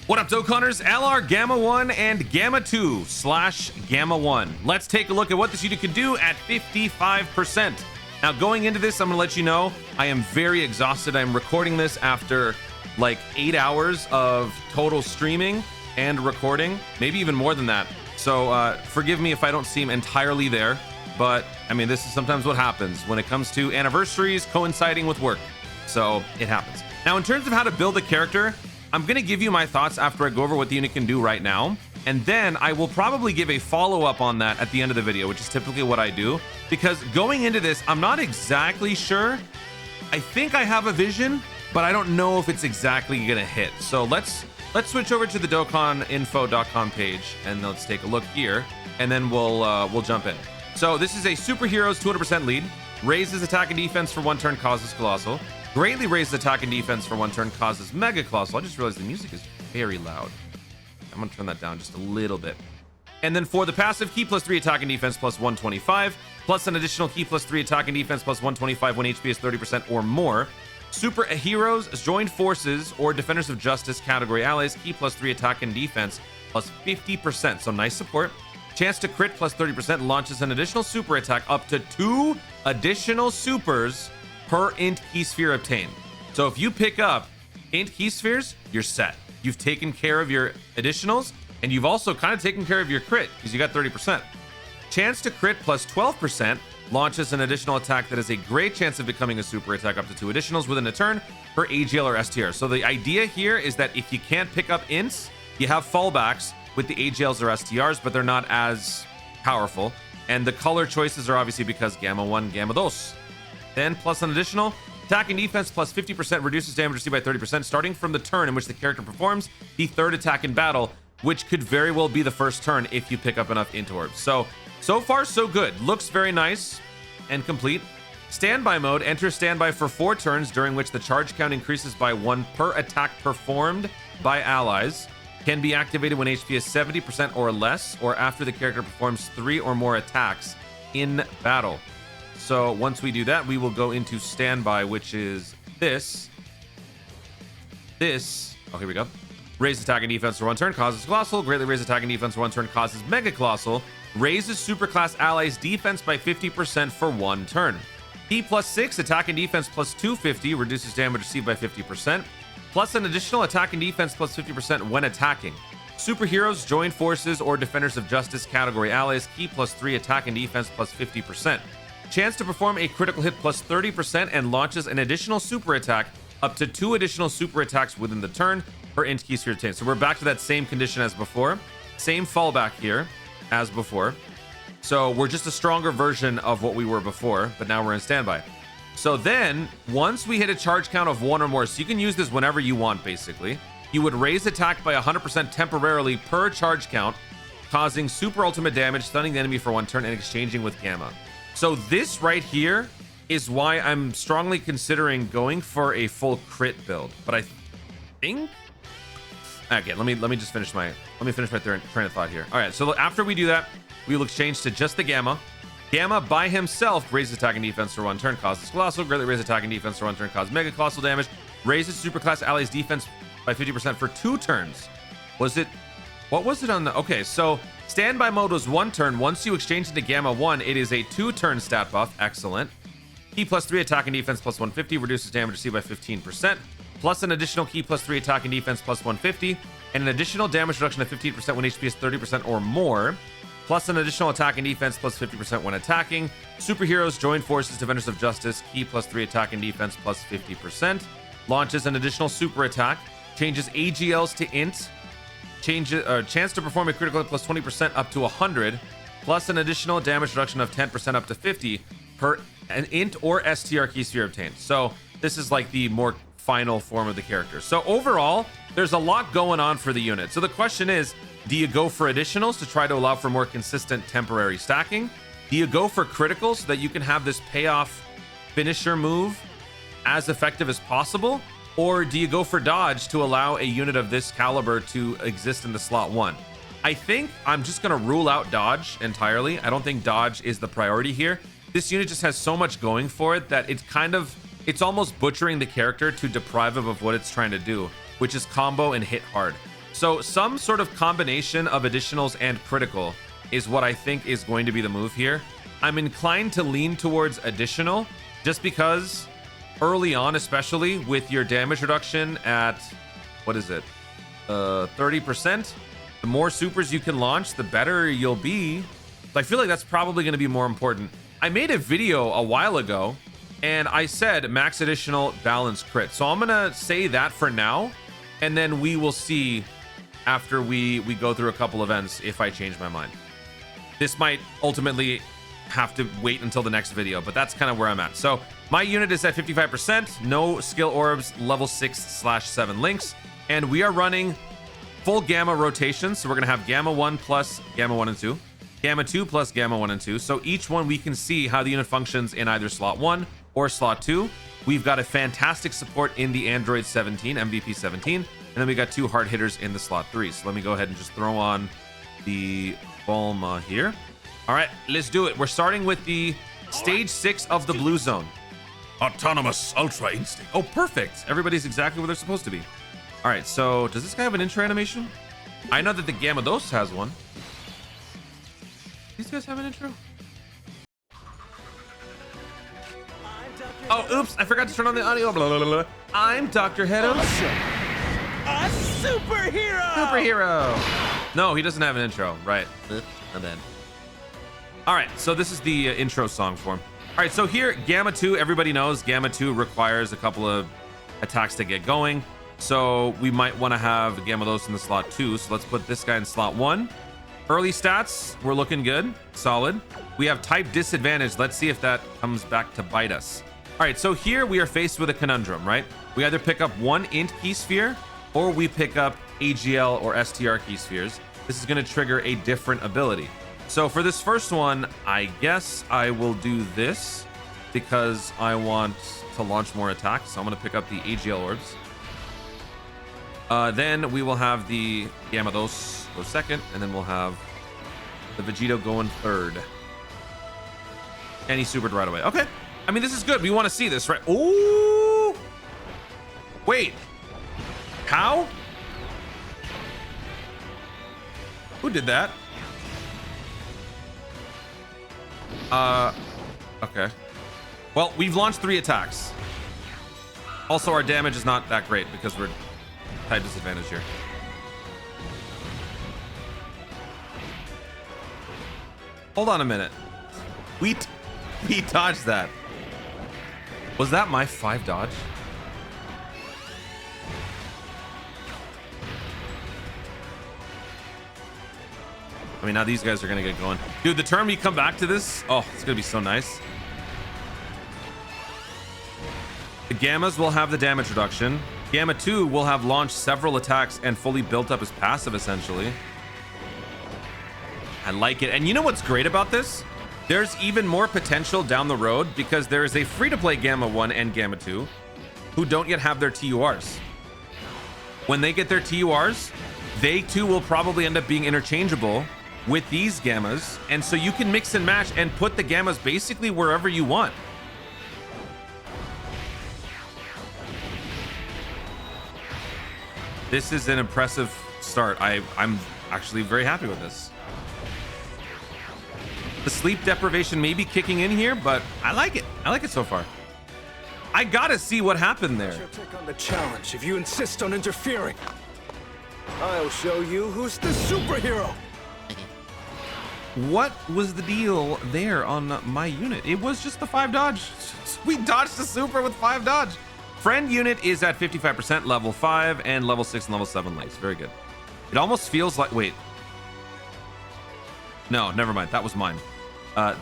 What up, Dokkanners? LR Gamma 1 and Gamma 2 / Gamma 1. Let's take a look at what this unit can do at 55%. Now, going into this, I'm going to let you know I am very exhausted. I'm recording this after like 8 hours of total streaming and recording, maybe even more than that. So forgive me if I don't seem entirely there, but I mean, this is sometimes what happens when it comes to anniversaries coinciding with work. So it happens. Now, in terms of how to build a character, I'm going to give you my thoughts after I go over what the unit can do right now. And then I will probably give a follow-up on that at the end of the video, which is typically what I do. Because going into this, I'm not exactly sure. I think I have a vision, but I don't know if it's exactly going to hit. So let's switch over to the DokkanInfo.com page and let's take a look here, and then we'll jump in. So this is a superhero's 200% lead. Raises attack and defense for 1 turn, causes colossal. Greatly raises attack and defense for 1 turn, causes mega colossal. I just realized the music is very loud. I'm gonna turn that down just a little bit. And then for the passive, key +3 attack and defense plus 125, plus an additional key +3 attack and defense plus 125 when HP is 30% or more. Super heroes, joined forces, or defenders of justice category allies, key +3 attack and defense plus 50%. So nice support. Chance to crit plus 30%, launches an additional super attack up to 2 additional supers per INT key sphere obtained. So if you pick up INT key spheres, you're set. You've taken care of your additionals, and you've also kind of taken care of your crit because you got 30%. Chance to crit plus 12%, launches an additional attack that has a great chance of becoming a super attack up to 2 additionals within a turn per AGL or STR. So the idea here is that if you can't pick up INTs, you have fallbacks with the AGLs or STRs, but they're not as powerful. And the color choices are obviously because Gamma 1, Gamma 2. Then plus an additional attack and defense plus 50%, reduces damage received by 30%, starting from the turn in which the character performs the 3rd attack in battle, which could very well be the first turn if you pick up enough INT orbs. So far, so good. Looks very nice and complete. Standby mode, enter standby for 4 turns, during which the charge count increases by 1 per attack performed by allies. Can be activated when HP is 70% or less, or after the character performs 3 or more attacks in battle. So once we do that, we will go into standby, which is this. Oh, here we go. Raise attack and defense for 1 turn, causes colossal. Greatly raise attack and defense for 1 turn, causes mega colossal. Raises superclass allies defense by 50% for 1 turn. P +6 attack and defense plus 250, reduces damage received by 50%. Plus an additional attack and defense plus 50% when attacking. Superheroes, joined forces, or defenders of justice category allies, key +3 attack and defense plus 50%. Chance to perform a critical hit plus 30%, and launches an additional super attack up to 2 additional super attacks within the turn per INT key sphere obtained. So we're back to that same condition as before. Same fallback here as before. So we're just a stronger version of what we were before, but now we're in standby. So then once we hit a charge count of 1 or more, so you can use this whenever you want, basically, you would raise attack by 100% temporarily per charge count, causing super ultimate damage, stunning the enemy for 1 turn, and exchanging with Gamma. So this right here is why I'm strongly considering going for a full crit build. But I think, okay, let me just finish my train of thought here. All right, so after we do that, we will exchange to just the Gamma. Gamma by himself raises attack and defense for 1 turn, causes colossal. Greatly raises attack and defense for 1 turn, causes mega colossal damage. Raises superclass allies defense by 50% for 2 turns. What was it on the, okay, so standby mode was 1 turn. Once you exchange into Gamma 1, it is a 2-turn stat buff. Excellent. Key +3 attack and defense plus 150, reduces damage received by 15%. Plus an additional key +3 attack and defense plus 150, and an additional damage reduction of 15% when HP is 30% or more. Plus an additional attack and defense plus 50% when attacking. Superheroes, joined forces, defenders of justice, key +3 attack and defense plus 50%. Launches an additional super attack. Changes AGLs to INT. Chance to perform a critical hit plus 20% up to 100. Plus an additional damage reduction of 10% up to 50 per an INT or STR key sphere obtained. So this is like the more final form of the character. So overall, there's a lot going on for the unit. So the question is, do you go for additionals to try to allow for more consistent temporary stacking? Do you go for criticals so that you can have this payoff finisher move as effective as possible? Or do you go for dodge to allow a unit of this caliber to exist in the slot 1? I think I'm just going to rule out dodge entirely. I don't think dodge is the priority here. This unit just has so much going for it that it's almost butchering the character to deprive him of what it's trying to do, which is combo and hit hard. So some sort of combination of additionals and critical is what I think is going to be the move here. I'm inclined to lean towards additional just because early on, especially with your damage reduction at, what is it? 30%. The more supers you can launch, the better you'll be. So I feel like that's probably going to be more important. I made a video a while ago and I said max additional balance crit. So I'm going to say that for now. And then we will see after we go through a couple events if I change my mind. This might ultimately have to wait until the next video, but that's kind of where I'm at. So my unit is at 55%, no skill orbs, level 6/7 links, and we are running full gamma rotations. So we're gonna have gamma 1 plus gamma 1 and 2, gamma 2 plus gamma 1 and 2. So each one we can see how the unit functions in either slot 1 or slot 2. We've got a fantastic support in the Android 17, MVP 17, and then we got 2 hard hitters in the slot 3. So let me go ahead and just throw on the Bulma here. All right, let's do it. We're starting with the stage 6 of the blue zone. Autonomous Ultra Instinct. Oh, perfect. Everybody's exactly where they're supposed to be. All right, so does this guy have an intro animation? I know that the Gamma Dos has one. These guys have an intro? Oh, oops, I forgot to turn on the audio. Blah, blah, blah, blah. I'm Dr. Head. A superhero! Superhero. No, he doesn't have an intro. Right. And then. All right, so this is the intro song for him. All right, so here, Gamma 2, everybody knows Gamma 2 requires a couple of attacks to get going. So we might want to have Gamma Dos in the slot 2. So let's put this guy in slot 1. Early stats, we're looking good. Solid. We have type disadvantage. Let's see if that comes back to bite us. All right, so here we are faced with a conundrum, right? We either pick up one INT key sphere or we pick up AGL or STR key spheres. This is going to trigger a different ability. So for this first one, I guess I will do this because I want to launch more attacks. So I'm going to pick up the AGL orbs. Then we will have the Gamma Dos go second, and then we'll have the Vegeta going third. And he supered right away. Okay. I mean, this is good. We want to see this, right? Ooh! Wait. How? Who did that? Okay. Well, we've launched 3 attacks. Also, our damage is not that great because we're type disadvantage here. Hold on a minute. We dodged that. Was that my 5 dodge? I mean, now these guys are gonna get going. Dude, the turn we come back to this, oh, it's gonna be so nice. The Gammas will have the damage reduction. Gamma 2 will have launched several attacks and fully built up his passive, essentially. I like it. And you know what's great about this? There's even more potential down the road because there is a free-to-play Gamma 1 and Gamma 2 who don't yet have their TURs. When they get their TURs, they too will probably end up being interchangeable with these Gammas. And so you can mix and match and put the Gammas basically wherever you want. This is an impressive start. I'm actually very happy with this. The sleep deprivation may be kicking in here, but I like it. I like it so far. I gotta see what happened there. I'll take on the challenge if you insist on interfering. I'll show you who's the superhero. What was the deal there on my unit? It was just the 5 dodge. We dodged the super with 5 dodge. Friend unit is at 55%, level 5, and level 6 and level 7 links. Very good. It almost feels like... Wait. No, never mind. That was mine.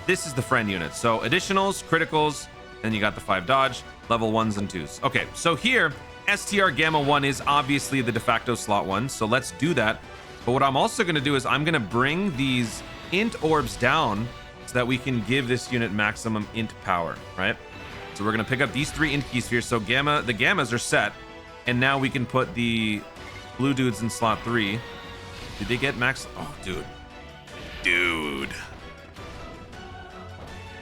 This is the friend unit. So additionals, criticals, and you got the 5 dodge, level 1s and 2s. Okay, so here, STR Gamma 1 is obviously the de facto slot 1. So let's do that. But what I'm also going to do is I'm going to bring these INT orbs down so that we can give this unit maximum INT power, right? So we're going to pick up these 3 INT key spheres. So the Gammas are set. And now we can put the blue dudes in slot 3. Did they get max? Oh, dude. Dude.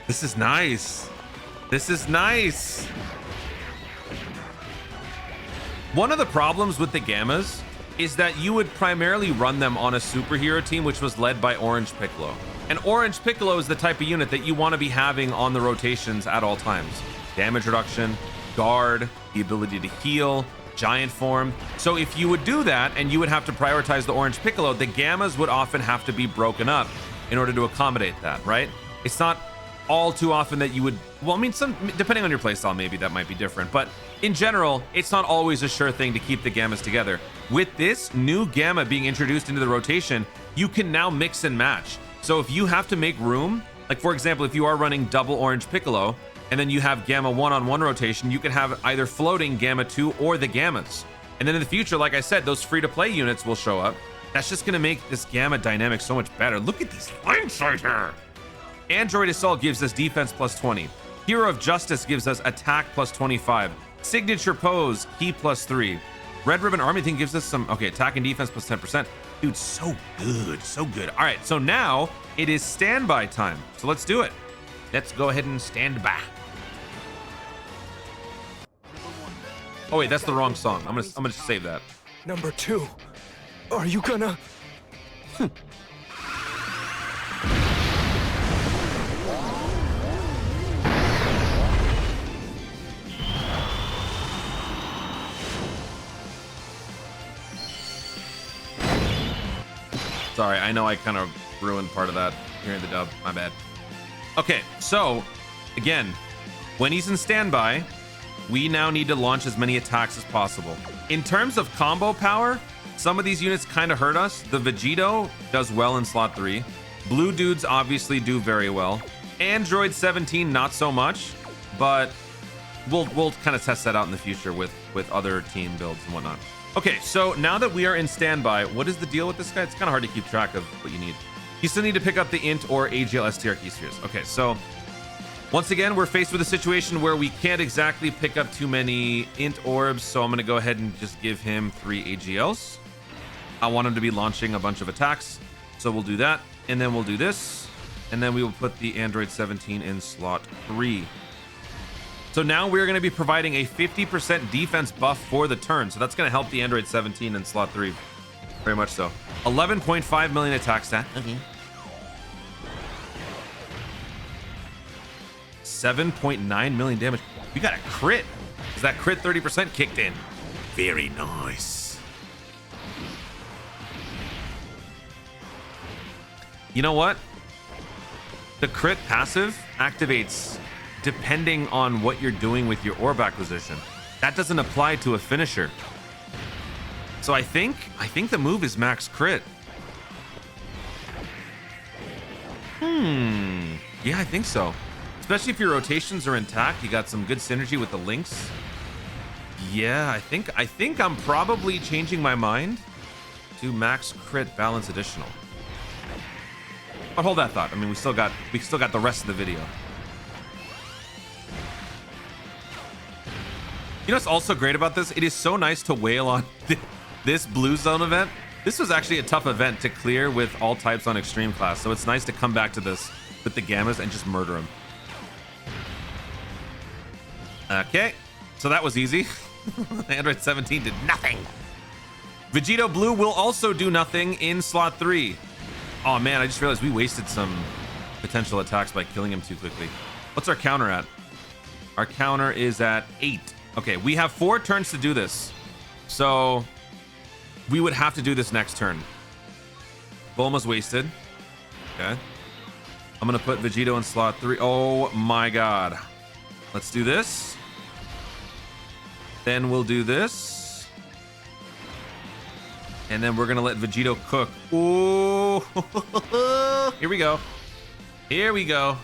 This is nice. This is nice. One of the problems with the Gammas is that you would primarily run them on a superhero team, which was led by Orange Piccolo. And Orange Piccolo is the type of unit that you want to be having on the rotations at all times. Damage reduction, guard, the ability to heal, giant form. So if you would do that and you would have to prioritize the Orange Piccolo, the Gammas would often have to be broken up in order to accommodate that, right? It's not all too often that you would, well, I mean, some, depending on your playstyle, maybe that might be different, but in general, it's not always a sure thing to keep the Gammas together. With this new Gamma being introduced into the rotation, you can now mix and match. So if you have to make room, like for example, if you are running double Orange Piccolo, and then you have Gamma 1-on-1 rotation, you can have either floating Gamma 2 or the Gammas. And then in the future, like I said, those free-to-play units will show up. That's just gonna make this Gamma dynamic so much better. Look at these lines right here. Android Assault gives us defense plus 20. Hero of Justice gives us attack plus 25. Signature Pose, key plus 3. Red Ribbon Army thing gives us some, okay, attack and defense plus 10%. Dude, so good, so good. All right, so now it is standby time. So let's do it. Let's go ahead and stand by. Oh wait, that's the wrong song. I'm gonna save that. Number 2. Are you gonna... Sorry, I know I kind of ruined part of that hearing the dub. My bad. Okay, so again, when he's in standby, we now need to launch as many attacks as possible. In terms of combo power, some of these units kind of hurt us. The Vegeta does well in slot 3. Blue dudes obviously do very well. Android 17, not so much, but we'll kind of test that out in the future with other team builds and whatnot. Okay, so now that we are in standby, what is the deal with this guy? It's kind of hard to keep track of what you need. You still need to pick up the INT or AGL STR key spheres. Okay, so once again, we're faced with a situation where we can't exactly pick up too many INT orbs, so I'm going to go ahead and just give him 3 AGLs. I want him to be launching a bunch of attacks, so we'll do that, and then we'll do this, and then we will put the Android 17 in slot 3. So now we're going to be providing a 50% defense buff for the turn, so that's going to help the Android 17 in slot 3. Very much so. 11.5 million attack stat. Okay. 7.9 million damage. We got a crit. Is that crit 30% kicked in? Very nice. You know what? The crit passive activates depending on what you're doing with your orb acquisition. That doesn't apply to a finisher. So I think the move is max crit. Yeah, I think so. Especially if your rotations are intact, you got some good synergy with the links. Yeah, I think I'm probably changing my mind to max crit balance additional. But hold that thought. I mean, we still got the rest of the video. You know what's also great about this? It is so nice to wail on this blue zone event. This was actually a tough event to clear with all types on extreme class, so it's nice to come back to this with the Gammas and just murder them. Okay, so that was easy. Android 17 did nothing. Vegeta Blue will also do nothing in slot 3. Oh man, I just realized we wasted some potential attacks by killing him too quickly. What's our counter at? Our counter is at 8. Okay, we have 4 turns to do this. So we would have to do this next turn. Bulma's wasted. Okay. I'm gonna put Vegeta in slot 3. Oh my god. Let's do this. Then we'll do this. And then we're gonna let Vegeta cook. Ooh. Here we go. Here we go.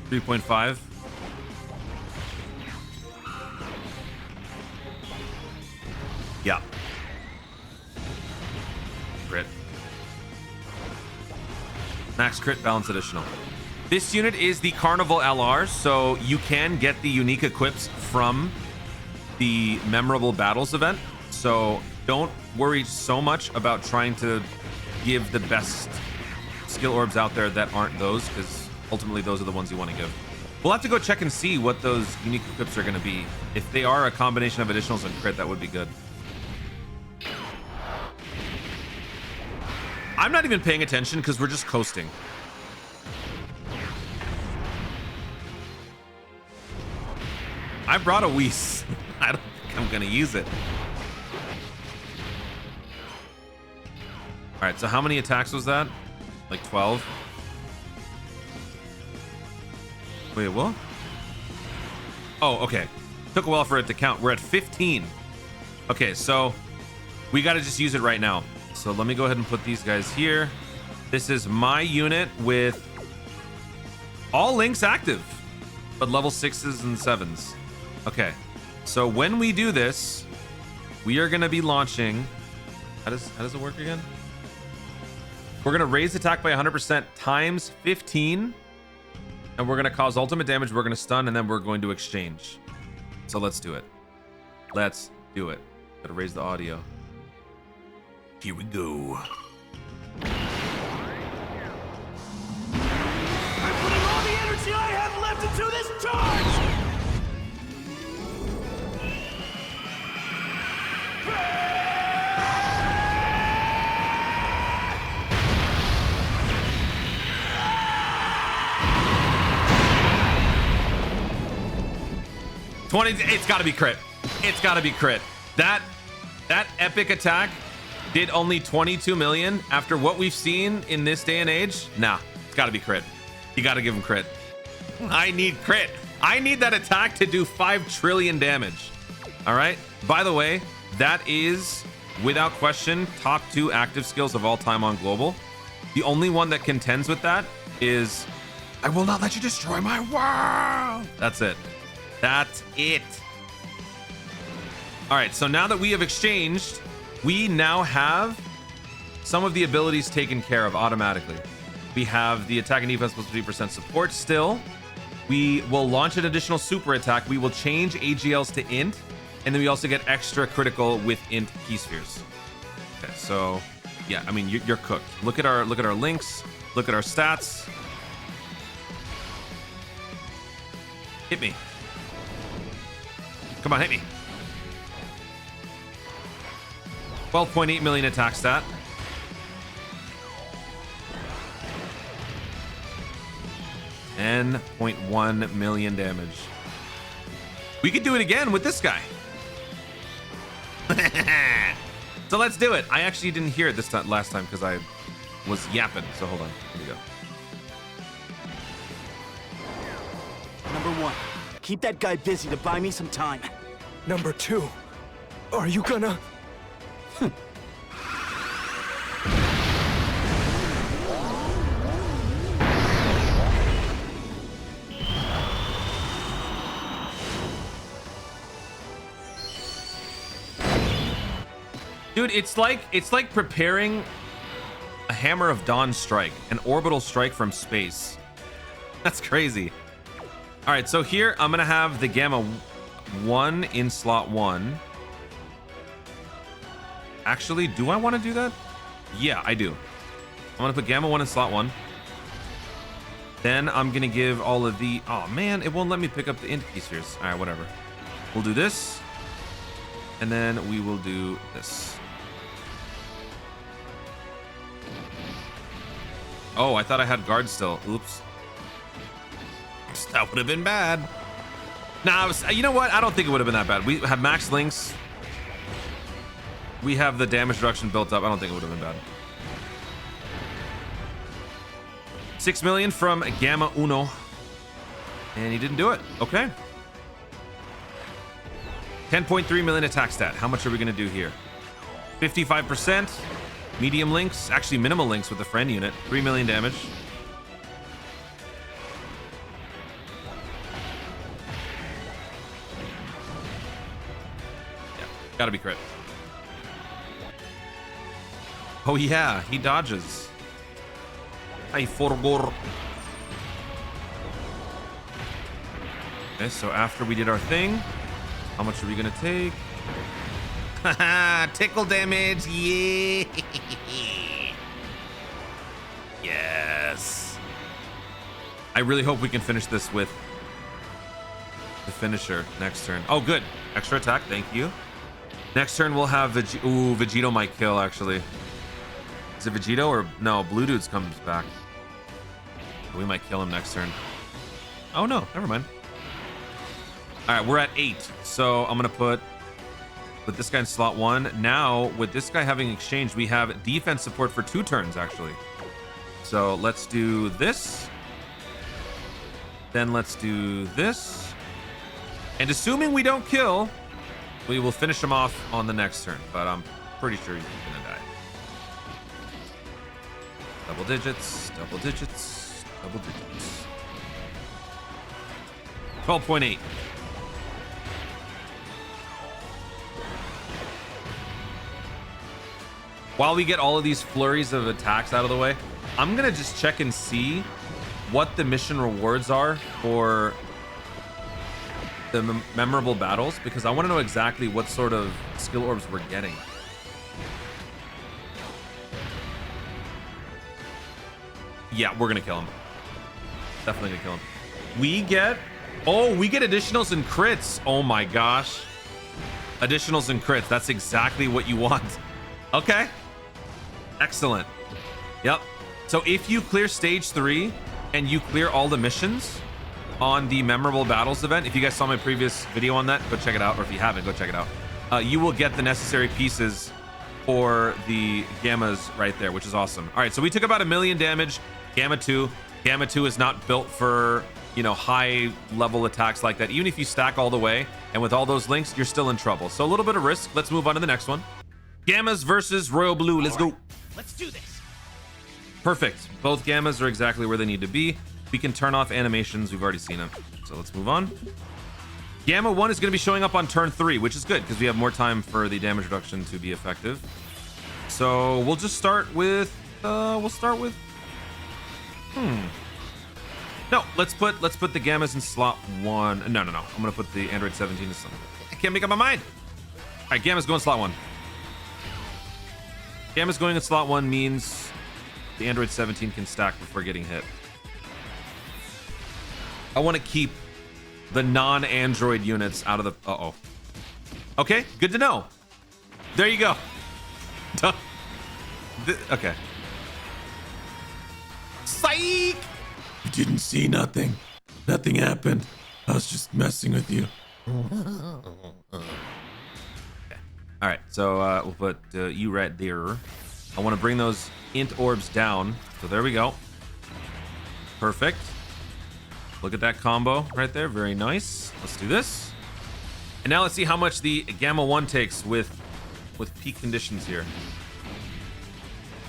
$3.5. Yeah. Crit. Max crit, balance additional. This unit is the Carnival LR, so you can get the unique equips from the Memorable Battles event. So don't worry so much about trying to give the best skill orbs out there that aren't those, because ultimately those are the ones you want to give. We'll have to go check and see what those unique equips are going to be. If they are a combination of additionals and crit, that would be good. I'm not even paying attention because we're just coasting. I brought a Whis. I don't think I'm going to use it. All right, so how many attacks was that? Like 12? Wait, what? Oh, okay. Took a while for it to count. We're at 15. Okay, so we got to just use it right now. So let me go ahead and put these guys here. This is my unit with all links active, but level 6s and 7s. Okay, so when we do this, we are going to be launching. How does it work again? We're going to raise attack by 100% times 15. And we're going to cause ultimate damage. We're going to stun, and then we're going to exchange. So let's do it. Let's do it. Gotta raise the audio. Here we go. I'm putting all the energy I have left into this charge! 20. It's got to be crit. It's got to be crit. That epic attack did only 22 million after what we've seen in this day and age. Nah, it's got to be crit. You got to give him crit. I need crit. I need that attack to do 5 trillion damage. All right. By the way, that is without question top 2 active skills of all time on global. The only one that contends with that is I will not let you destroy my world. That's it. That's it. All right, so now that we have exchanged, we now have some of the abilities taken care of automatically. We have the attack and defense plus 50% support still. We will launch an additional super attack. We will change AGLs to int, and then we also get extra critical with int key spheres. Okay, so yeah, I mean you're cooked. Look at our links. Look at our stats. Hit me. Come on, hit me. 12.8 million attack stat. $10.1 million damage. We could do it again with this guy. So let's do it. I actually didn't hear it this time last time because I was yapping. So hold on. Here we go. Number 1, keep that guy busy to buy me some time. Number 2, are you gonna... Dude, it's like preparing a Hammer of Dawn strike, an orbital strike from space. That's crazy. All right, so here I'm gonna have the Gamma 1 in slot 1. Actually, do I want to do that? Yeah, I do. I'm gonna put Gamma 1 in slot 1. Then I'm gonna give all of the... Oh man, it won't let me pick up the int key spheres. All right, whatever. We'll do this, and then we will do this. Oh, I thought I had guard still. Oops. That would have been bad. Nah, you know what? I don't think it would have been that bad. We have max links. We have the damage reduction built up. I don't think it would have been bad. 6 million from Gamma Uno. And he didn't do it. Okay. 10.3 million attack stat. How much are we going to do here? 55%. Medium links. Actually, minimal links with the friend unit. 3 million damage. Yeah, gotta be crit. Oh yeah, he dodges. Ay, forgor. Okay, so after we did our thing, how much are we gonna take? Haha, tickle damage, yeah. Yes. I really hope we can finish this with the finisher next turn. Oh, good. Extra attack. Thank you. Next turn, we'll have Ooh, Vegeta might kill, actually. Is it Vegeta or... No, Blue Dudes comes back. We might kill him next turn. Oh, no. Never mind. All right, we're at 8. So I'm going to put this guy in slot 1. Now, with this guy having exchange, we have defense support for 2 turns, actually. So let's do this. Then let's do this. And assuming we don't kill, we will finish him off on the next turn. But I'm pretty sure he's going to die. Double digits, double digits, double digits. 12.8. While we get all of these flurries of attacks out of the way, I'm gonna just check and see what the mission rewards are for the memorable battles, because I want to know exactly what sort of skill orbs we're getting. Yeah, we're gonna kill him. Definitely gonna kill him. We get additionals and crits. Oh my gosh. Additionals and crits. That's exactly what you want. Okay. Excellent. Yep. So if you clear stage 3 and you clear all the missions on the memorable battles event, if you guys saw my previous video on that, go check it out. Or if you haven't, go check it out. You will get the necessary pieces for the gammas right there, which is awesome. All right, so we took about 1 million damage. Gamma 2. Gamma 2 is not built for, you know, high level attacks like that. Even if you stack all the way and with all those links, you're still in trouble. So a little bit of risk. Let's move on to the next one. Gammas versus Royal Blue. Let's go. Let's do this. Perfect. Both gammas are exactly where they need to be. We can turn off animations. We've already seen them. So let's move on. Gamma 1 is going to be showing up on turn 3, which is good because we have more time for the damage reduction to be effective. So we'll just start with no, let's put the gammas in slot 1. No. I'm going to put the Android 17 in slot. I can't make up my mind. All right, gammas go in slot 1. Gamma's going in slot 1 means the Android 17 can stack before getting hit. I want to keep the non-Android units out of the... Uh-oh. Okay, good to know. There you go. Okay. Psych! You didn't see nothing. Nothing happened. I was just messing with you. Okay. All right, so we'll put you right there. I want to bring those int orbs down. So there we go. Perfect. Look at that combo right there. Very nice. Let's do this. And now let's see how much the Gamma 1 takes with peak conditions here.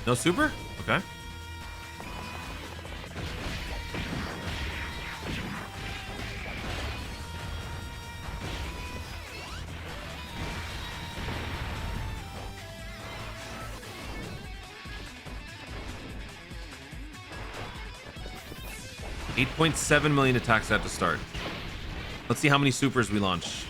No super? Okay. $8.7 million attacks at the start. Let's see how many supers we launch.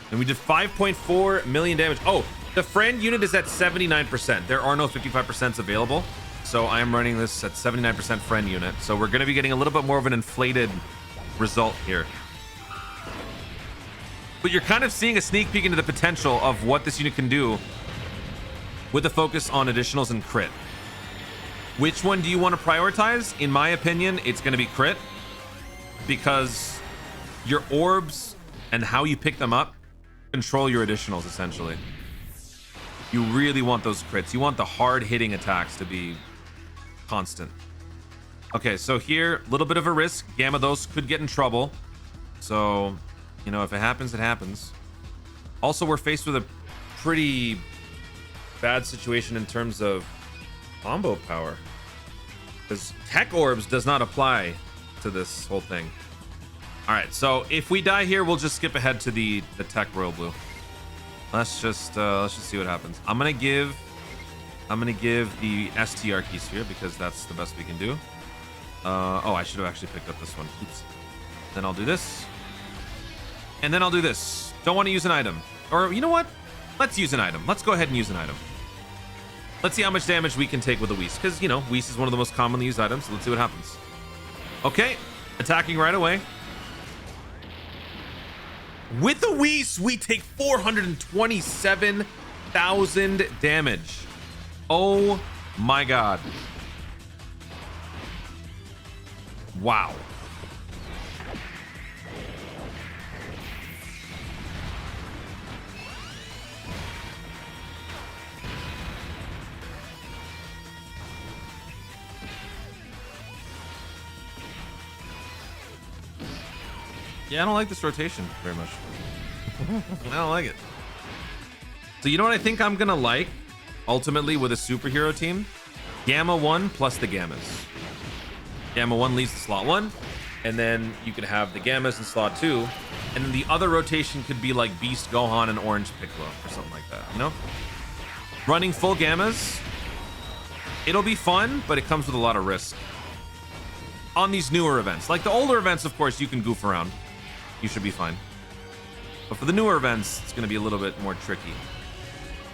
And we did 5.4 million damage. Oh, the friend unit is at 79%. There are no 55% available. So I am running this at 79% friend unit. So we're going to be getting a little bit more of an inflated result here. But you're kind of seeing a sneak peek into the potential of what this unit can do with the focus on additionals and crit. Which one do you want to prioritize? In my opinion, it's going to be crit, because your orbs and how you pick them up control your additionals, essentially. You really want those crits. You want the hard-hitting attacks to be constant. Okay, so here, a little bit of a risk. Gamma, those could get in trouble. So, you know, if it happens, it happens. Also, we're faced with a pretty bad situation in terms of combo power, because tech orbs does not apply to this whole thing. All right, so if we die here, we'll just skip ahead to the tech Royal Blue. Let's just see what happens. I'm gonna give the STR key sphere because that's the best we can do. Oh, I should have actually picked up this one. Oops. Then I'll do this, and then I'll do this. Don't want to use an item, or you know what? Let's use an item. Let's go ahead and use an item. Let's see how much damage we can take with a Whis, because, you know, Whis is one of the most commonly used items. So let's see what happens. Okay, attacking right away. With the Whis, we take 427,000 damage. Oh my god. Wow. Yeah, I don't like this rotation very much. I don't like it. So you know what I think I'm gonna like ultimately with a superhero team? Gamma 1 plus the Gammas. Gamma 1 leads to slot 1, and then you could have the Gammas in slot 2, and then the other rotation could be like Beast Gohan and Orange Piccolo or something like that, you know? Running full Gammas, it'll be fun, but it comes with a lot of risk. On these newer events. Like the older events, of course, you can goof around. You should be fine. But for the newer events, it's going to be a little bit more tricky.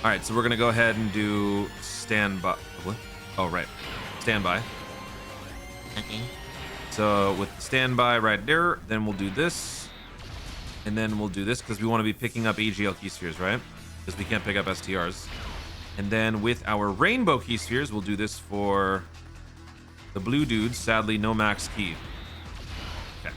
All right, so we're going to go ahead and do standby. What? Oh, right. Standby. Okay. So with standby right there, then we'll do this. And then we'll do this because we want to be picking up AGL key spheres, right? Because we can't pick up STRs. And then with our rainbow key spheres, we'll do this for the blue dudes. Sadly, no max key. Okay.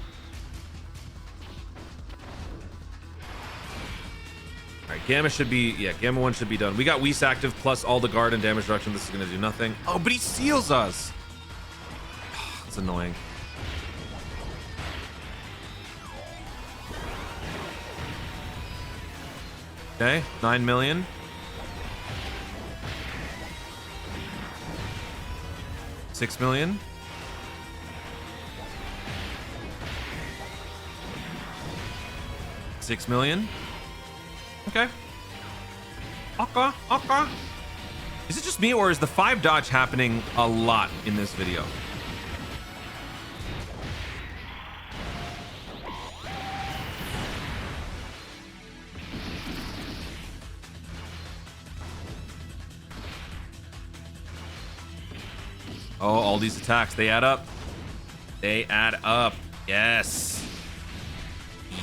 All right, Gamma should be, yeah, Gamma 1 should be done. We got Whis active plus all the guard and damage reduction. This is going to do nothing. Oh, but he seals us. That's annoying. Okay, 9 million. $6 million. $6 million. Okay. Okay. Okay. Is it just me, or is the 5 dodge happening a lot in this video? Oh, all these attacks, they add up. They add up. Yes.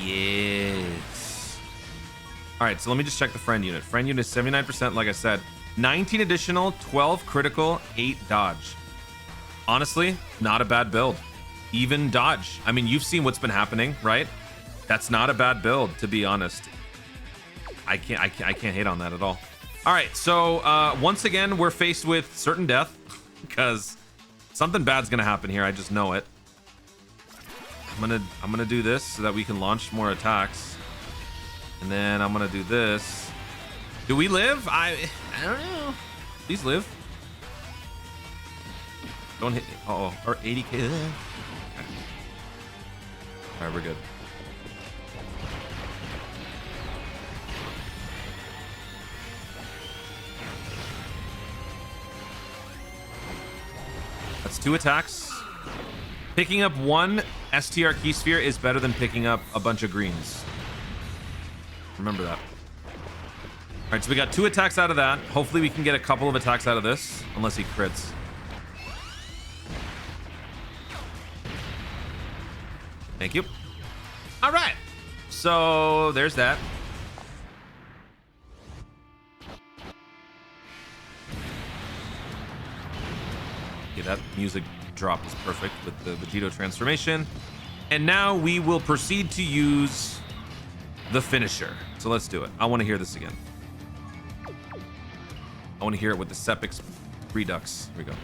Yes. All right, so let me just check the friend unit. Friend unit is 79%, like I said. 19 additional, 12 critical, 8 dodge. Honestly, not a bad build. Even dodge. I mean, you've seen what's been happening, right? That's not a bad build, to be honest. I can't hate on that at all. All right, so once again, we're faced with certain death because something bad's gonna happen here. I just know it. I'm gonna do this so that we can launch more attacks, and then I'm gonna do this. Do we live? I don't know. Please live. Don't hit. Uh oh, or 80k. Okay. All right, we're good. That's 2 attacks. Picking up 1 STR key sphere is better than picking up a bunch of greens. Remember that. All right, so we got 2 attacks out of that. Hopefully we can get a couple of attacks out of this, unless he crits. Thank you. All right, so there's that. Okay, that music drop is perfect with the Vegeta transformation. And now we will proceed to use the finisher. So let's do it. I want to hear this again. I want to hear it with the Sepix Redux. Here we go.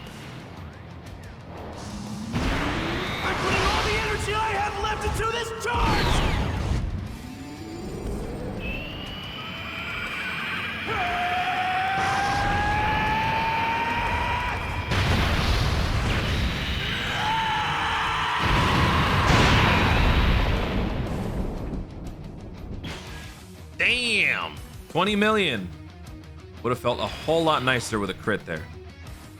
I'm putting all the energy I have left into this charge! Damn! 20 million. Would have felt a whole lot nicer with a crit there.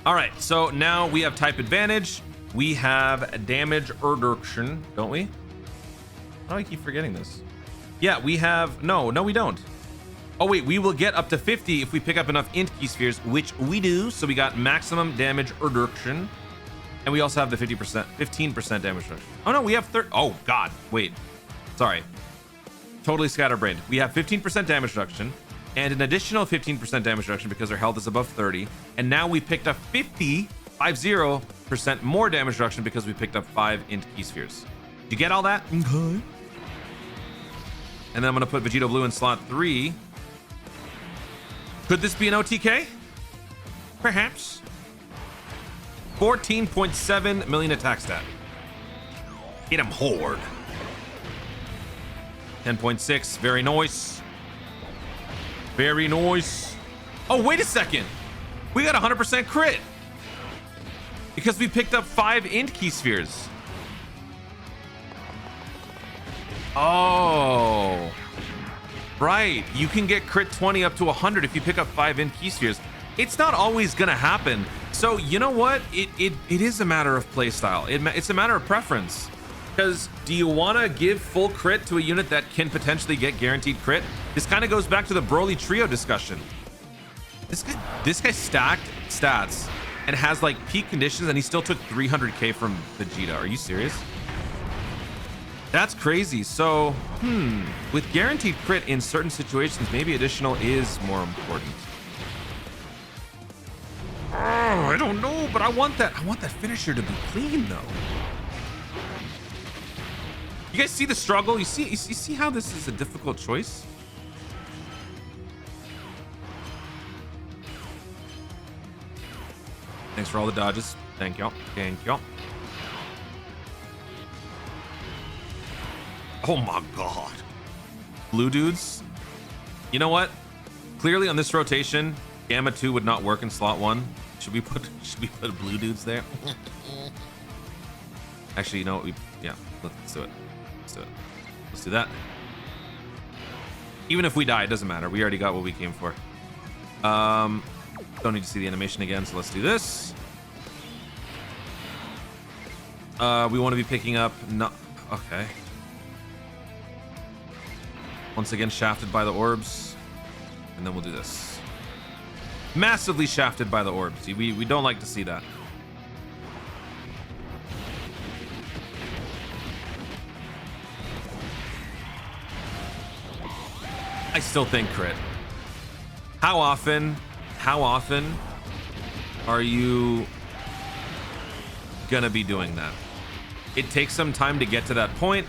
All right, so now we have type advantage. We have damage reduction, don't we? How do I keep forgetting this? Yeah, we have... No, we don't. Oh wait, we will get up to 50 if we pick up enough int key spheres, which we do. So we got maximum damage reduction. And we also have the 15% damage reduction. Oh no, we have oh god, wait. Sorry. Totally scatterbrained. We have 15% damage reduction and an additional 15% damage reduction because our health is above 30. And now we picked up 50% more damage reduction because we picked up 5 int key spheres. Did you get all that? Okay. And then I'm gonna put Vegeta Blue in slot 3. Could this be an OTK? Perhaps. 14.7 million attack stat. Hit him hard. 10.6, very nice. Very nice. Oh, wait a second. We got 100% crit. Because we picked up 5 int key spheres. Oh. Right. You can get crit 20 up to 100 if you pick up 5 int key spheres. It's not always gonna happen. So you know what? It is a matter of playstyle. It's a matter of preference. Because do you want to give full crit to a unit that can potentially get guaranteed crit? This kind of goes back to the Broly trio discussion. This guy stacked stats and has like peak conditions, and he still took 300k from Vegeta. Are you serious? That's crazy. So with guaranteed crit in certain situations, maybe additional is more important. Oh, I don't know, but I want that finisher to be clean though. You guys see the struggle? You see how this is a difficult choice? Thanks for all the dodges. Thank y'all. Thank y'all. Oh my god. Blue dudes. You know what? Clearly on this rotation, Gamma 2 would not work in slot 1. Should we put blue dudes there? Actually, you know what? Yeah, let's do it. Let's do it. Let's do that. Even if we die, it doesn't matter. We already got what we came for. Don't need to see the animation again, so let's do this. We want to be picking up okay. Once again, shafted by the orbs. And then we'll do this. Massively shafted by the orbs. We don't like to see that. I still think crit. How often are you gonna be doing that? It takes some time to get to that point.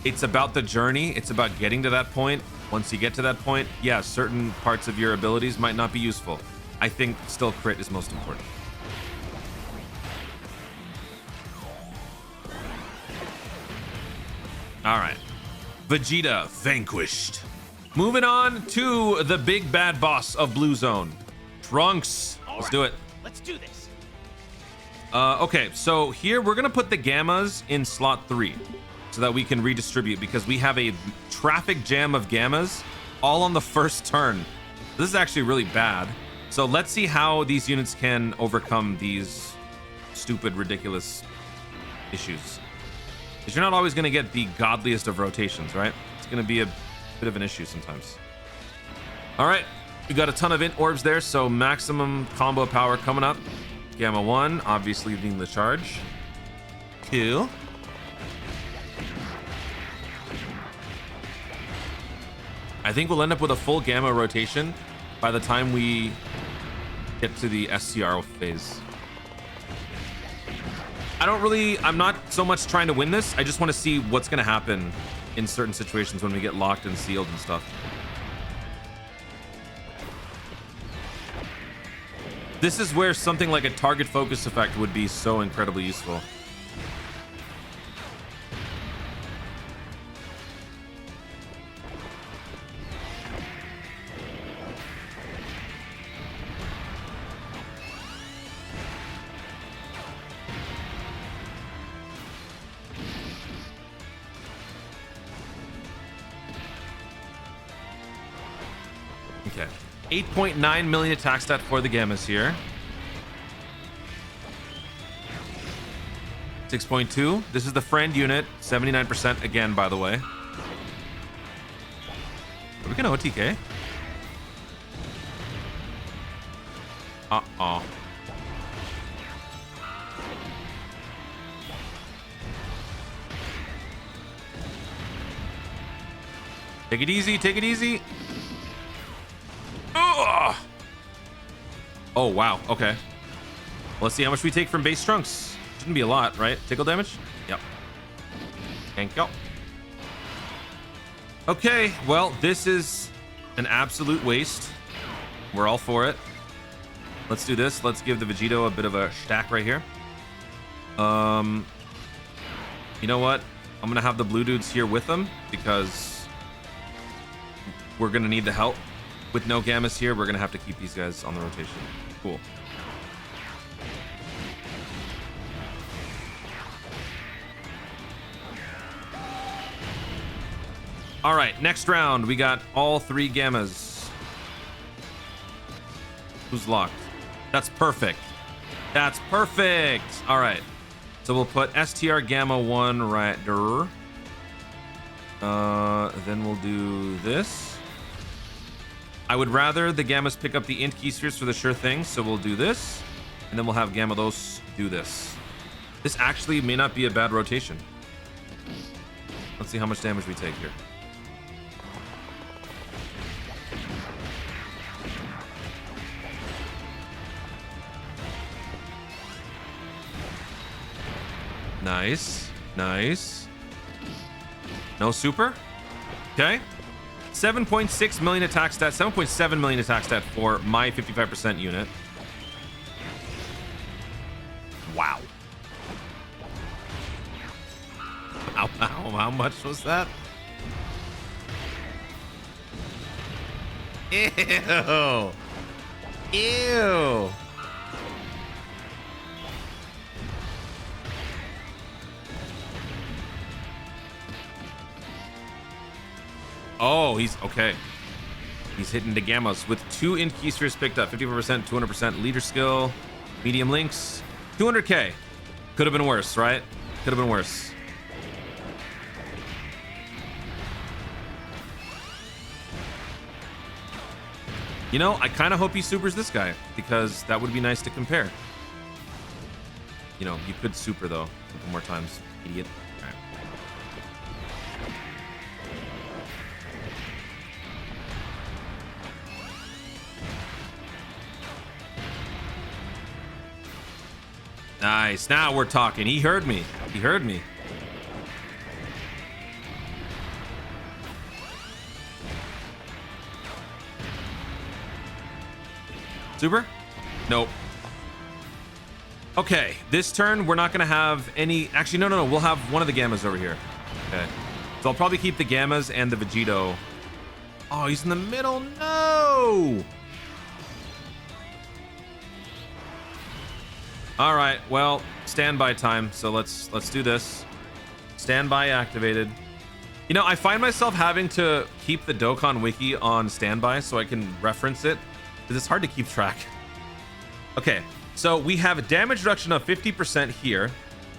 It's about the journey. It's about getting to that point. Once you get to that point, yeah, certain parts of your abilities might not be useful. I think still crit is most important. All right. Vegeta vanquished. Moving on to the big bad boss of Blue Zone. Trunks. Let's do it. Let's do this. Okay, so here we're gonna put the gammas in slot 3 so that we can redistribute, because we have a traffic jam of gammas all on the first turn. This is actually really bad. So let's see how these units can overcome these stupid, ridiculous issues. Because you're not always gonna get the godliest of rotations, right? It's gonna be a bit of an issue sometimes. All right, we got a ton of int orbs there, so maximum combo power coming up. Gamma 1 obviously leading the charge. 2. I think we'll end up with a full gamma rotation by the time we get to the SCR phase. I'm not so much trying to win this. I just want to see what's going to happen in certain situations when we get locked and sealed and stuff. This is where something like a target focus effect would be so incredibly useful. Okay. 8.9 million attack stat for the gammas here. 6.2. This is the friend unit. 79% again, by the way. Are we gonna OTK? Uh-oh. Take it easy, take it easy. Ugh. Oh, wow. Okay. Let's see how much we take from base trunks. Shouldn't be a lot, right? Tickle damage? Yep. Thank you. Okay, well, this is an absolute waste. We're all for it. Let's do this. Let's give the Vegeta a bit of a stack right here. You know what? I'm gonna have the blue dudes here with them because we're gonna need the help. With no Gammas here, we're gonna have to keep these guys on the rotation. Cool. All right, next round, we got all 3 Gammas. Who's locked? That's perfect. That's perfect. All right. So we'll put STR Gamma 1 right there. Then we'll do this. I would rather the Gammas pick up the INT key spheres for the sure thing, so we'll do this. And then we'll have Gamma Dos do this. This actually may not be a bad rotation. Let's see how much damage we take here. Nice. Nice. No super? Okay. 7.6 million attack stat, 7.7 million attack stat for my 55% unit. Wow. How much was that? Ew. Ew. Oh, he's okay. He's hitting the Gammas with 2 INT key spheres picked up, 54%, 200% leader skill, medium links, 200k. Could have been worse, right? Could have been worse. You know, I kind of hope he supers this guy because that would be nice to compare. You know, you could super though a couple more times, idiot. All right. Nice. Now we're talking. He heard me. He heard me. Super? Nope. Okay. This turn, we're not going to have any... Actually, no. We'll have one of the Gammas over here. Okay. So I'll probably keep the Gammas and the Vegito. Oh, he's in the middle. No! All right, well, standby time. So let's do this. Standby activated. You know, I find myself having to keep the Dokkan Wiki on standby so I can reference it because it's hard to keep track. Okay, so we have a damage reduction of 50% here,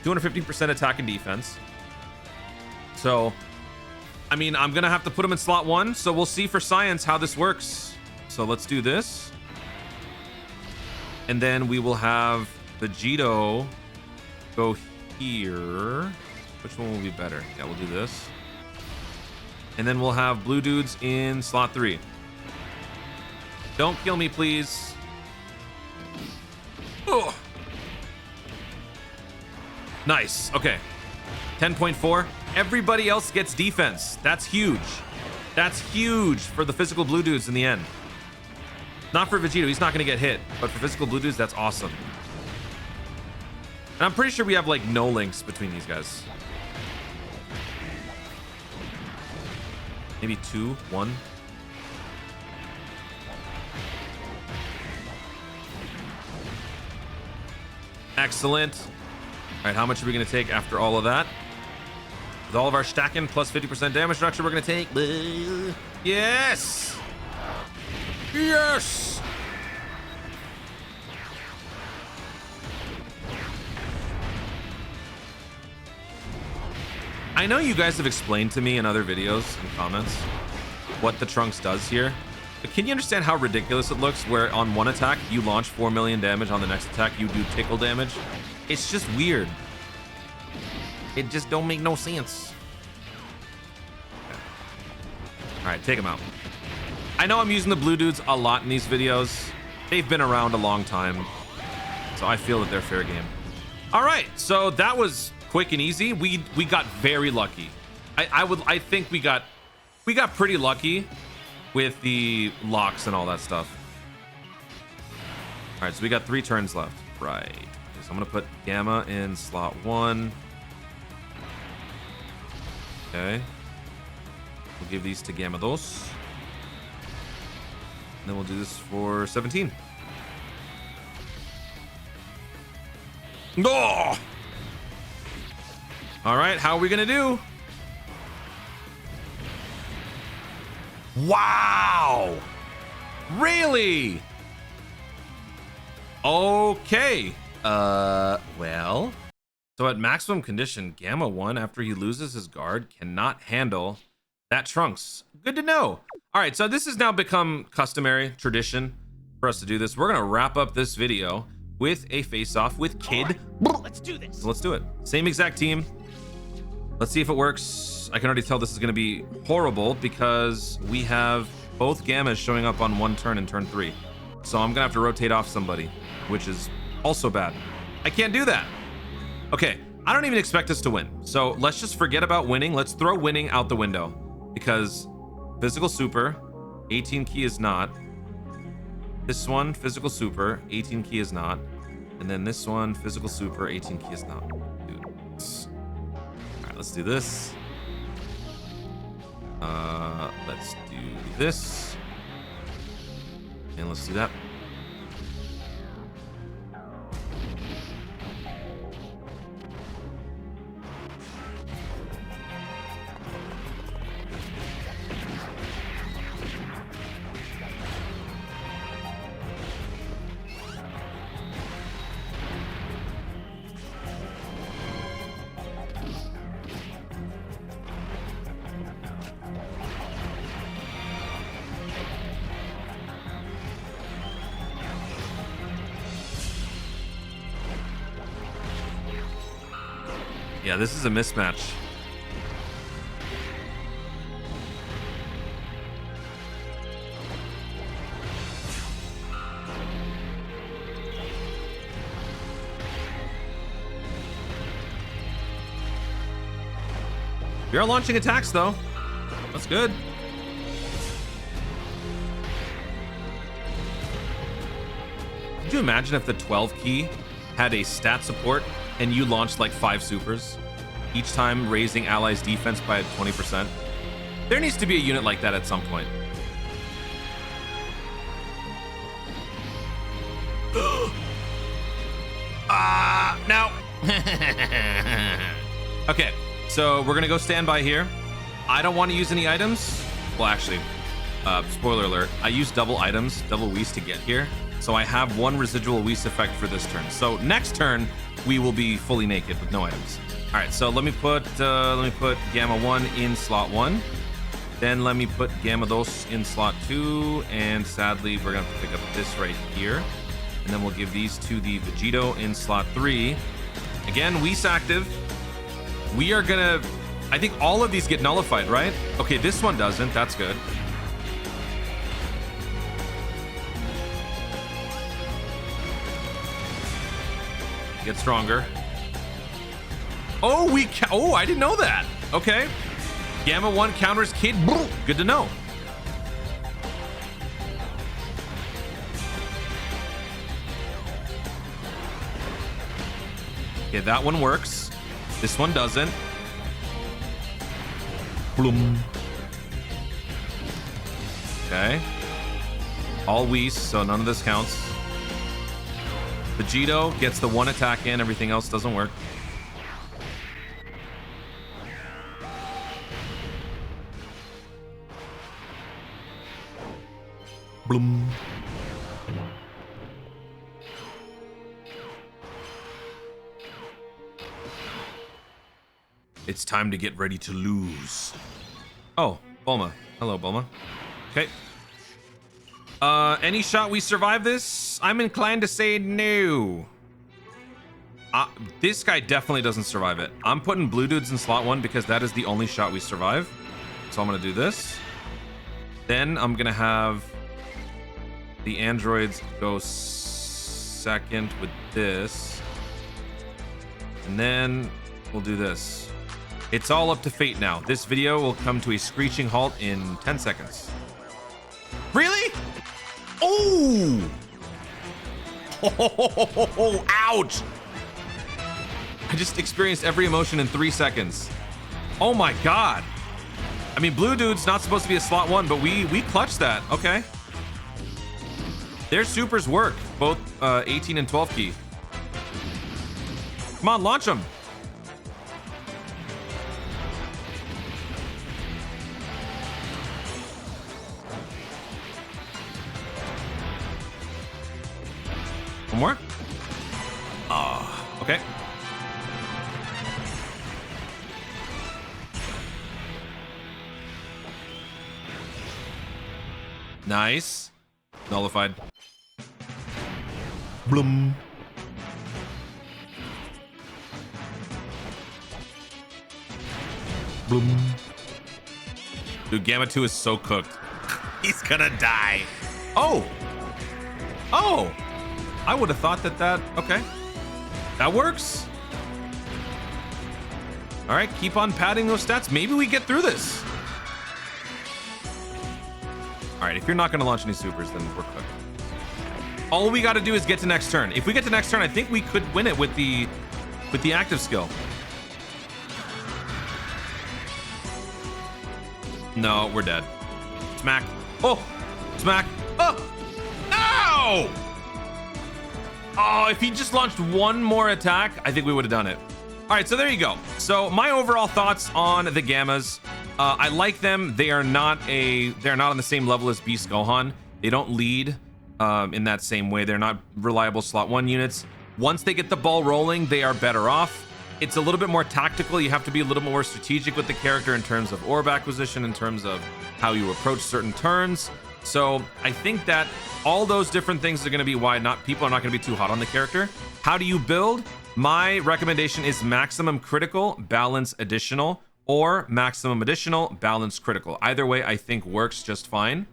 250% attack and defense. So, I mean, I'm gonna have to put him in slot 1. So we'll see for science how this works. So let's do this, and then we will have Vegito go here. Which one will be better? Yeah, we'll do this. And then we'll have blue dudes in slot 3. Don't kill me, please. Ugh. Nice. Okay. 10.4. Everybody else gets defense. That's huge. That's huge for the physical blue dudes in the end. Not for Vegito. He's not going to get hit. But for physical blue dudes, that's awesome. And I'm pretty sure we have like no links between these guys. Maybe 2, 1. Excellent. All right, how much are we going to take after all of that? With all of our stacking plus 50% damage reduction, we're going to take... Yes! Yes! I know you guys have explained to me in other videos and comments what the Trunks does here. can you understand how ridiculous it looks where on one attack you launch 4 million damage, on the next attack you do tickle damage? It's just weird. It just don't make no sense. All right, take him out. I know I'm using the blue dudes a lot in these videos. They've been around a long time, so I feel that they're fair game. All right, so that was quick and easy. We got very lucky. I think we got pretty lucky with the locks and all that stuff. All right, so we got 3 turns left. Right. Okay, so I'm gonna put Gamma in slot 1. Okay. We'll give these to Gamma Dos. And then we'll do this for 17. Oh! All right, how are we gonna do? Wow! Really? Okay. Well. So at maximum condition, Gamma 1, after he loses his guard, cannot handle that Trunks. Good to know. All right, so this has now become customary tradition for us to do this. We're gonna wrap up this video with a face-off with Kid. Right, let's do this. So let's do it. Same exact team. Let's see if it works. I can already tell this is gonna be horrible because we have both Gammas showing up on 1 turn in turn 3. So I'm gonna have to rotate off somebody, which is also bad. I can't do that. Okay, I don't even expect us to win. So let's just forget about winning. Let's throw winning out the window because physical super, 18 key is not. This one, physical super, 18 key is not. And then this one, physical super, 18 key is not. Dude. All right, let's do this. Let's do this. And let's do that. Yeah, this is a mismatch. We are launching attacks though. That's good. Could you imagine if the 12 key had a stat support and you launched like 5 supers, each time raising allies' defense by 20%? There needs to be a unit like that at some point. No. Okay, so we're gonna go standby here. I don't want to use any items. Well, actually, spoiler alert, I used double items, double Whis to get here. So I have 1 residual Whis effect for this turn. So next turn, we will be fully naked with no items. All right, so let me put Gamma 1 in slot 1. Then let me put Gamma Dos in slot 2. And sadly, we're gonna have to pick up this right here. And then we'll give these to the Vegeta in slot 3. Again, Whis active. We are gonna, I think all of these get nullified, right? Okay, this one doesn't, that's good. Get stronger. Oh, oh, I didn't know that. Okay. Gamma 1 counters Kid. Good to know. Okay, that one works. This one doesn't. Bloom. Okay. All Whis, so none of this counts. Vegeta gets the 1 attack in, everything else doesn't work. Bloom. It's time to get ready to lose. Oh, Bulma. Hello, Bulma. Okay. Any shot we survive this? I'm inclined to say no. This guy definitely doesn't survive it. I'm putting blue dudes in slot 1 because that is the only shot we survive. So I'm gonna do this. Then I'm gonna have the androids go second with this. And then we'll do this. It's all up to fate now. This video will come to a screeching halt in 10 seconds. Really? Oh! Oh, ouch! I just experienced every emotion in 3 seconds. Oh my god. I mean, blue dude's not supposed to be a slot 1, but we clutched that. Okay. Their supers work, both 18 and 12 key. Come on, launch them. One more. Okay. Nice. Nullified. Bloom. Bloom. Dude, Gamma 2 is so cooked. He's gonna die. Oh. Oh. I would have thought that. Okay. That works. All right, keep on padding those stats. Maybe we get through this. All right, if you're not going to launch any supers, then we're cooked. All we got to do is get to next turn. If we get to next turn, I think we could win it with the active skill. No, we're dead. Smack. Oh, smack. Oh, no! Oh, if he just launched one more attack, I think we would have done it. All right, so there you go. So my overall thoughts on the Gammas. I like them. They're not on the same level as Beast Gohan. They don't lead in that same way. They're not reliable slot 1 units. Once they get the ball rolling, they are better off. It's a little bit more tactical. You have to be a little more strategic with the character in terms of orb acquisition, in terms of how you approach certain turns. So I think that all those different things are going to be why people are not going to be too hot on the character. How do you build? My recommendation is maximum critical, balance additional, or maximum additional, balance critical. Either way, I think works just fine.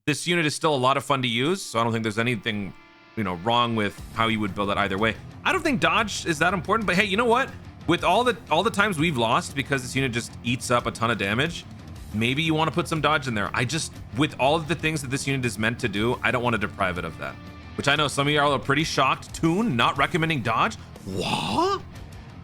This unit is still a lot of fun to use, so I don't think there's anything, wrong with how you would build it either way. I don't think dodge is that important, but hey, you know what? With all the times we've lost because this unit just eats up a ton of damage, maybe you want to put some dodge in there. With all of the things that this unit is meant to do, I don't want to deprive it of that. Which I know some of y'all are pretty shocked. Toon not recommending dodge? What?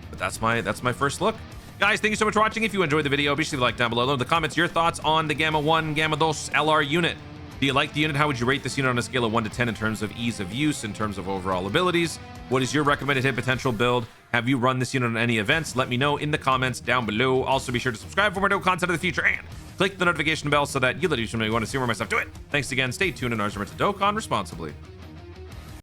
But that's my first look. Guys, thank you so much for watching. If you enjoyed the video, be sure to like down below. Leave in the comments your thoughts on the Gamma 1, Gamma 2 LR unit. Do you like the unit? How would you rate this unit on a scale of 1 to 10 in terms of ease of use, in terms of overall abilities? What is your recommended hit potential build? Have you run this unit on any events? Let me know in the comments down below. Also, be sure to subscribe for more dope content in the future and click the notification bell so that you let each know you want to see more of my stuff. Do it. Thanks again. Stay tuned and remember to Dokkan responsibly.